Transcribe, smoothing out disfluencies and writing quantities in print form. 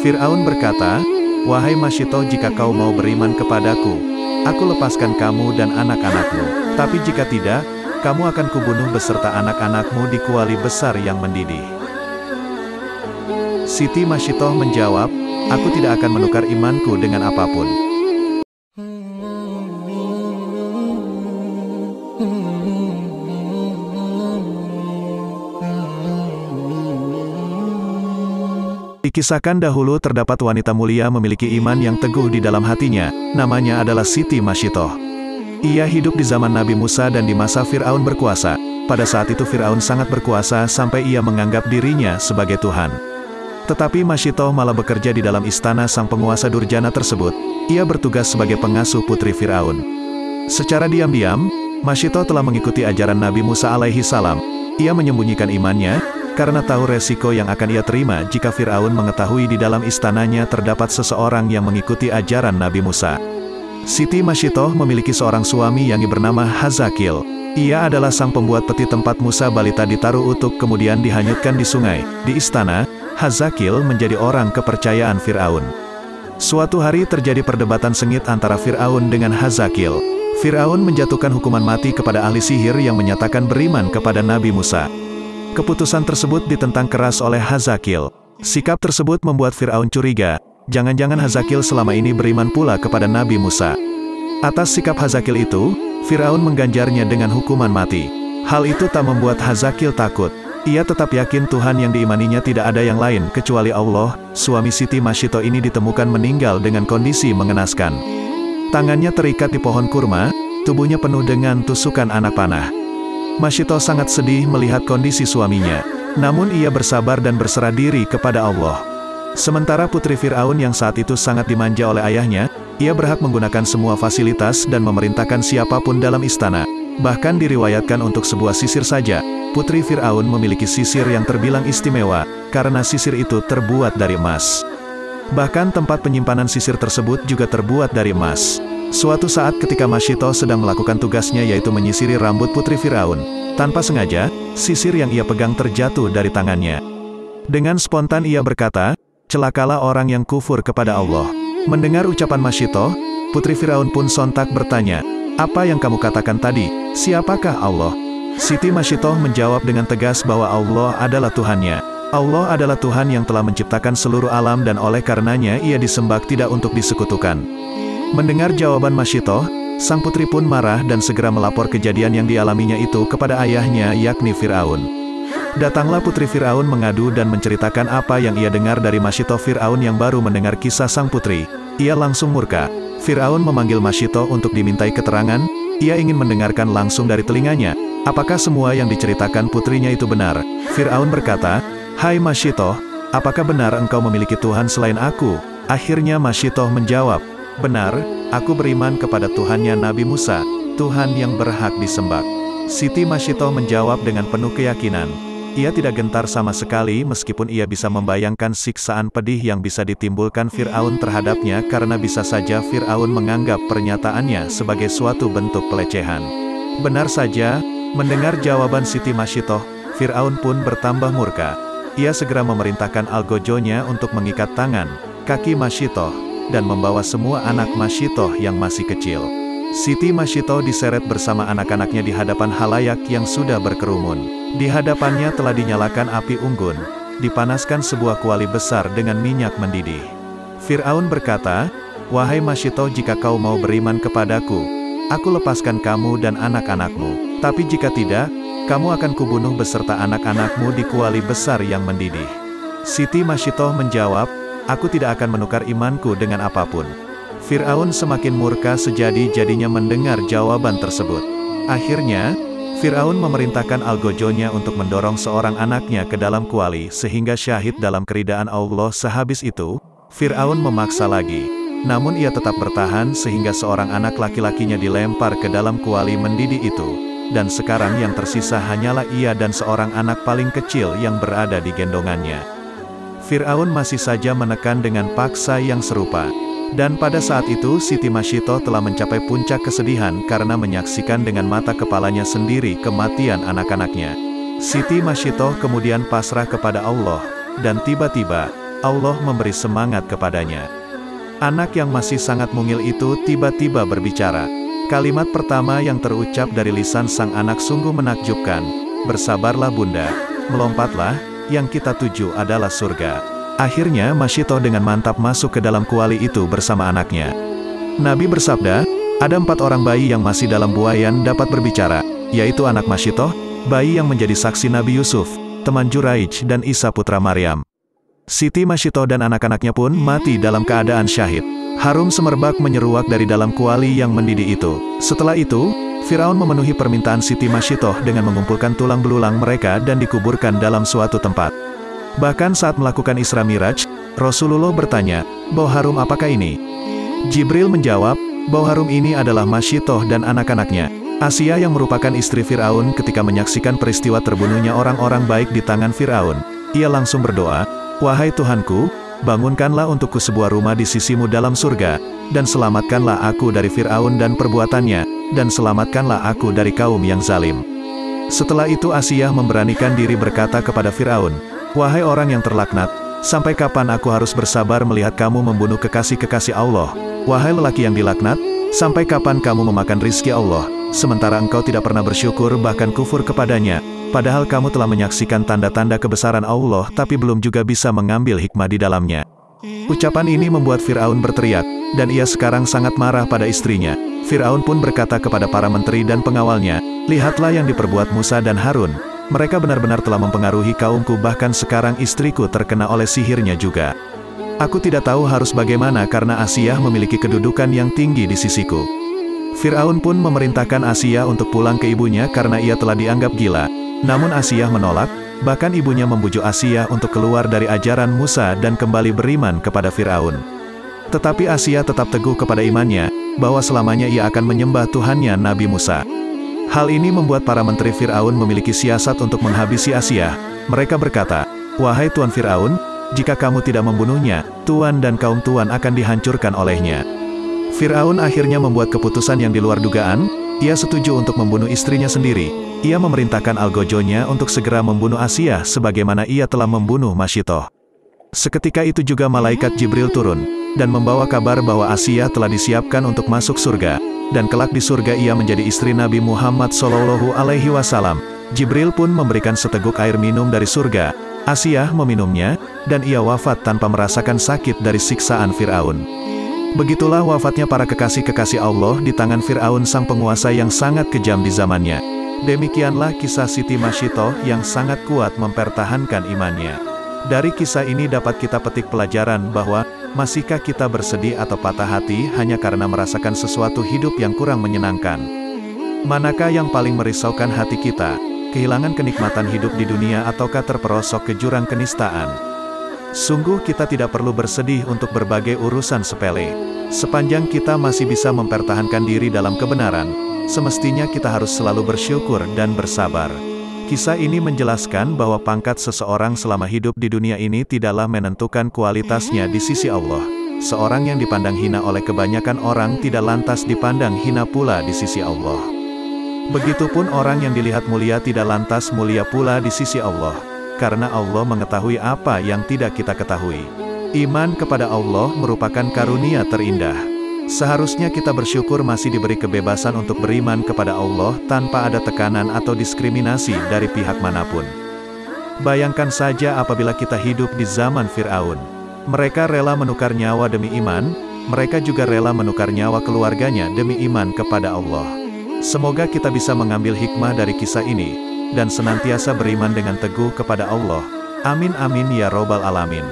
Fir'aun berkata, "Wahai Masyitoh, jika kau mau beriman kepadaku, aku lepaskan kamu dan anak-anakmu. Tapi jika tidak, kamu akan kubunuh beserta anak-anakmu di kuali besar yang mendidih." Siti Masyitoh menjawab, "Aku tidak akan menukar imanku dengan apapun." Dikisahkan dahulu terdapat wanita mulia memiliki iman yang teguh di dalam hatinya, namanya adalah Siti Masyitoh. Ia hidup di zaman Nabi Musa dan di masa Fir'aun berkuasa. Pada saat itu Fir'aun sangat berkuasa sampai ia menganggap dirinya sebagai Tuhan. Tetapi Masyitoh malah bekerja di dalam istana sang penguasa durjana tersebut. Ia bertugas sebagai pengasuh putri Fir'aun. Secara diam-diam, Masyitoh telah mengikuti ajaran Nabi Musa alaihi salam. Ia menyembunyikan imannya, karena tahu resiko yang akan ia terima jika Fir'aun mengetahui di dalam istananya terdapat seseorang yang mengikuti ajaran Nabi Musa. Siti Masyitoh memiliki seorang suami yang bernama Hazakil. Ia adalah sang pembuat peti tempat Musa balita ditaruh utuk kemudian dihanyutkan di sungai. Di istana, Hazakil menjadi orang kepercayaan Fir'aun. Suatu hari terjadi perdebatan sengit antara Fir'aun dengan Hazakil. Fir'aun menjatuhkan hukuman mati kepada ahli sihir yang menyatakan beriman kepada Nabi Musa. Keputusan tersebut ditentang keras oleh Hazakil. Sikap tersebut membuat Fir'aun curiga, jangan-jangan Hazakil selama ini beriman pula kepada Nabi Musa. Atas sikap Hazakil itu, Fir'aun mengganjarnya dengan hukuman mati. Hal itu tak membuat Hazakil takut. Ia tetap yakin Tuhan yang diimaninya tidak ada yang lain kecuali Allah. Suami Siti Masyitoh ini ditemukan meninggal dengan kondisi mengenaskan. Tangannya terikat di pohon kurma, tubuhnya penuh dengan tusukan anak panah. Masyitoh sangat sedih melihat kondisi suaminya. Namun ia bersabar dan berserah diri kepada Allah. Sementara putri Fir'aun yang saat itu sangat dimanja oleh ayahnya, ia berhak menggunakan semua fasilitas dan memerintahkan siapapun dalam istana. Bahkan diriwayatkan untuk sebuah sisir saja, putri Fir'aun memiliki sisir yang terbilang istimewa, karena sisir itu terbuat dari emas. Bahkan tempat penyimpanan sisir tersebut juga terbuat dari emas. Suatu saat ketika Masyitoh sedang melakukan tugasnya yaitu menyisiri rambut putri Fir'aun, tanpa sengaja, sisir yang ia pegang terjatuh dari tangannya. Dengan spontan ia berkata, "Celakalah orang yang kufur kepada Allah." Mendengar ucapan Masyitoh, putri Fir'aun pun sontak bertanya, "Apa yang kamu katakan tadi? Siapakah Allah?" Siti Masyitoh menjawab dengan tegas bahwa Allah adalah Tuhannya. Allah adalah Tuhan yang telah menciptakan seluruh alam dan oleh karenanya ia disembah tidak untuk disekutukan. Mendengar jawaban Masyitoh, sang putri pun marah dan segera melapor kejadian yang dialaminya itu kepada ayahnya yakni Fir'aun. Datanglah putri Fir'aun mengadu dan menceritakan apa yang ia dengar dari Masyitoh. Fir'aun yang baru mendengar kisah sang putri, ia langsung murka. Fir'aun memanggil Masyitoh untuk dimintai keterangan. Ia ingin mendengarkan langsung dari telinganya, apakah semua yang diceritakan putrinya itu benar. Fir'aun berkata, "Hai Masyitoh, apakah benar engkau memiliki Tuhan selain aku?" Akhirnya Masyitoh menjawab, "Benar, aku beriman kepada Tuhannya Nabi Musa, Tuhan yang berhak disembah." Siti Masyitoh menjawab dengan penuh keyakinan. Ia tidak gentar sama sekali meskipun ia bisa membayangkan siksaan pedih yang bisa ditimbulkan Fir'aun terhadapnya karena bisa saja Fir'aun menganggap pernyataannya sebagai suatu bentuk pelecehan. Benar saja, mendengar jawaban Siti Masyitoh, Fir'aun pun bertambah murka. Ia segera memerintahkan algojonya untuk mengikat tangan, kaki Masyitoh, dan membawa semua anak Masyitoh yang masih kecil. Siti Masyitoh diseret bersama anak-anaknya di hadapan halayak yang sudah berkerumun. Di hadapannya telah dinyalakan api unggun, dipanaskan sebuah kuali besar dengan minyak mendidih. Fir'aun berkata, "Wahai Masyitoh, jika kau mau beriman kepadaku, aku lepaskan kamu dan anak-anakmu. Tapi jika tidak, kamu akan kubunuh beserta anak-anakmu di kuali besar yang mendidih." Siti Masyitoh menjawab, "Aku tidak akan menukar imanku dengan apapun." Fir'aun semakin murka sejadi-jadinya mendengar jawaban tersebut. Akhirnya, Fir'aun memerintahkan algojonya untuk mendorong seorang anaknya ke dalam kuali sehingga syahid dalam keridaan Allah. Sehabis itu, Fir'aun memaksa lagi. Namun ia tetap bertahan sehingga seorang anak laki-lakinya dilempar ke dalam kuali mendidih itu. Dan sekarang yang tersisa hanyalah ia dan seorang anak paling kecil yang berada di gendongannya. Fir'aun masih saja menekan dengan paksa yang serupa. Dan pada saat itu Siti Masyitoh telah mencapai puncak kesedihan karena menyaksikan dengan mata kepalanya sendiri kematian anak-anaknya. Siti Masyitoh kemudian pasrah kepada Allah. dan tiba-tiba, Allah memberi semangat kepadanya. Anak yang masih sangat mungil itu tiba-tiba berbicara. Kalimat pertama yang terucap dari lisan sang anak sungguh menakjubkan. "Bersabarlah bunda, melompatlah, yang kita tuju adalah surga." Akhirnya Masyitoh dengan mantap masuk ke dalam kuali itu bersama anaknya. Nabi bersabda, ada 4 orang bayi yang masih dalam buayan dapat berbicara, yaitu anak Masyitoh, bayi yang menjadi saksi Nabi Yusuf, teman Juraij dan Isa putra Maryam. Siti Masyitoh dan anak-anaknya pun mati dalam keadaan syahid. Harum semerbak menyeruak dari dalam kuali yang mendidih itu. Setelah itu, Firaun memenuhi permintaan Siti Masyitoh dengan mengumpulkan tulang belulang mereka dan dikuburkan dalam suatu tempat. Bahkan saat melakukan Isra Miraj, Rasulullah bertanya, "Bau harum apakah ini?" Jibril menjawab, "Bau harum ini adalah Masyitoh dan anak-anaknya." Asia yang merupakan istri Firaun ketika menyaksikan peristiwa terbunuhnya orang-orang baik di tangan Firaun. Ia langsung berdoa, "Wahai Tuhanku, bangunkanlah untukku sebuah rumah di sisimu dalam surga, dan selamatkanlah aku dari Firaun dan perbuatannya, dan selamatkanlah aku dari kaum yang zalim." Setelah itu Asia memberanikan diri berkata kepada Firaun, "Wahai orang yang terlaknat, sampai kapan aku harus bersabar melihat kamu membunuh kekasih-kekasih Allah? Wahai lelaki yang dilaknat, sampai kapan kamu memakan rizki Allah, sementara engkau tidak pernah bersyukur bahkan kufur kepadanya? Padahal kamu telah menyaksikan tanda-tanda kebesaran Allah tapi belum juga bisa mengambil hikmah di dalamnya." Ucapan ini membuat Firaun berteriak, dan ia sekarang sangat marah pada istrinya. Firaun pun berkata kepada para menteri dan pengawalnya, "Lihatlah yang diperbuat Musa dan Harun. Mereka benar-benar telah mempengaruhi kaumku, bahkan sekarang istriku terkena oleh sihirnya juga. Aku tidak tahu harus bagaimana karena Asiyah memiliki kedudukan yang tinggi di sisiku." Firaun pun memerintahkan Asiyah untuk pulang ke ibunya karena ia telah dianggap gila. Namun Asiyah menolak, bahkan ibunya membujuk Asiyah untuk keluar dari ajaran Musa dan kembali beriman kepada Firaun. Tetapi Asiyah tetap teguh kepada imannya, bahwa selamanya ia akan menyembah Tuhannya Nabi Musa. Hal ini membuat para menteri Firaun memiliki siasat untuk menghabisi Asiyah. Mereka berkata, "Wahai Tuan Firaun, jika kamu tidak membunuhnya, Tuan dan kaum Tuan akan dihancurkan olehnya." Firaun akhirnya membuat keputusan yang di luar dugaan. Ia setuju untuk membunuh istrinya sendiri. Ia memerintahkan algojonya untuk segera membunuh Asiyah sebagaimana ia telah membunuh Masyitoh. Seketika itu juga malaikat Jibril turun, dan membawa kabar bahwa Asiyah telah disiapkan untuk masuk surga, dan kelak di surga ia menjadi istri Nabi Muhammad SAW. Jibril pun memberikan seteguk air minum dari surga. Asiyah meminumnya, dan ia wafat tanpa merasakan sakit dari siksaan Firaun. Begitulah wafatnya para kekasih-kekasih Allah di tangan Firaun, sang penguasa yang sangat kejam di zamannya. Demikianlah kisah Siti Masyitoh yang sangat kuat mempertahankan imannya. Dari kisah ini dapat kita petik pelajaran bahwa, masihkah kita bersedih atau patah hati hanya karena merasakan sesuatu hidup yang kurang menyenangkan? Manakah yang paling merisaukan hati kita? Kehilangan kenikmatan hidup di dunia ataukah terperosok ke jurang kenistaan? Sungguh kita tidak perlu bersedih untuk berbagai urusan sepele. Sepanjang kita masih bisa mempertahankan diri dalam kebenaran, semestinya kita harus selalu bersyukur dan bersabar. Kisah ini menjelaskan bahwa pangkat seseorang selama hidup di dunia ini tidaklah menentukan kualitasnya di sisi Allah. Seorang yang dipandang hina oleh kebanyakan orang tidak lantas dipandang hina pula di sisi Allah. Begitupun orang yang dilihat mulia tidak lantas mulia pula di sisi Allah. Karena Allah mengetahui apa yang tidak kita ketahui. Iman kepada Allah merupakan karunia terindah. Seharusnya kita bersyukur masih diberi kebebasan untuk beriman kepada Allah tanpa ada tekanan atau diskriminasi dari pihak manapun. Bayangkan saja apabila kita hidup di zaman Firaun. Mereka rela menukar nyawa demi iman, mereka juga rela menukar nyawa keluarganya demi iman kepada Allah. Semoga kita bisa mengambil hikmah dari kisah ini, dan senantiasa beriman dengan teguh kepada Allah. Amin amin ya robbal alamin.